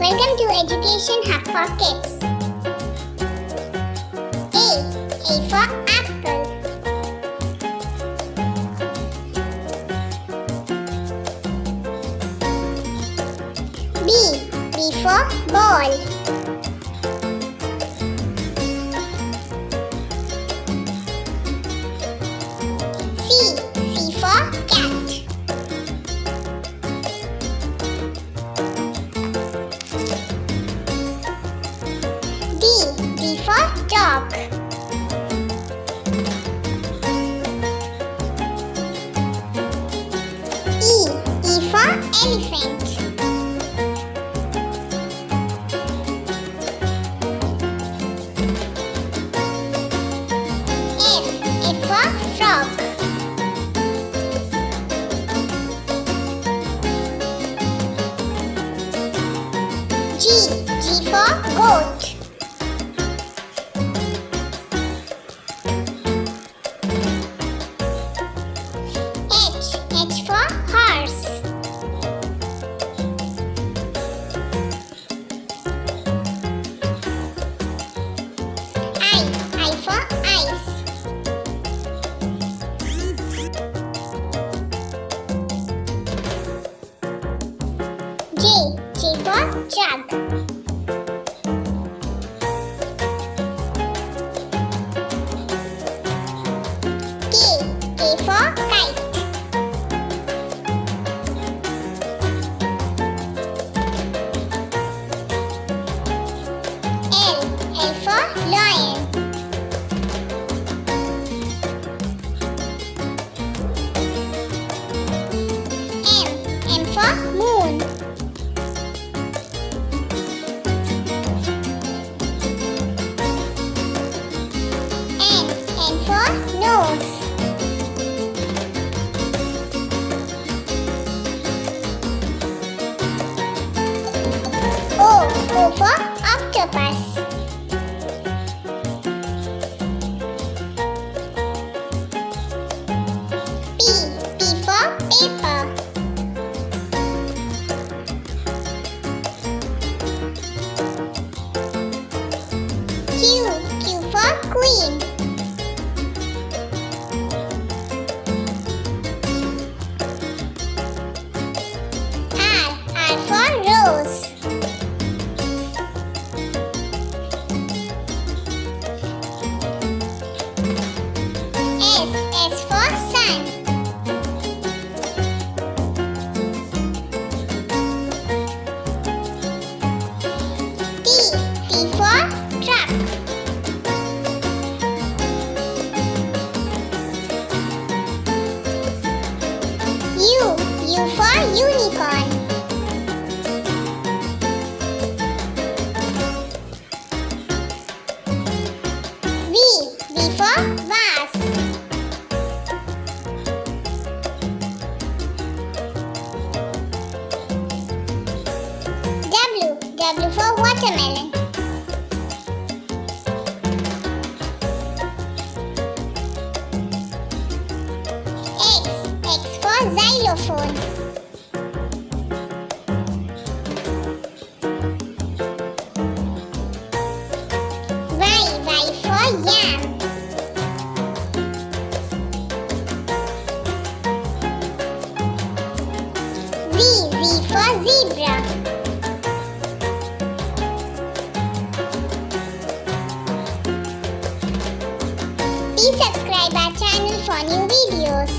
Welcome to Education Hub for Kids. A for apple. B for ball. C for cat. D for dog. E for elephant. F for frog. G for goat. H for horse. I for ice. J for jug. K for kite. L for lion. M for moon. N for nose. O for octopus. P for paper. Q for queen. R for rose. S for sun. T for truck. U for unicorn. V for vase. W for watermelon. X for xylophone. Y for yam. Z for zebra. Please subscribe our channel for new videos.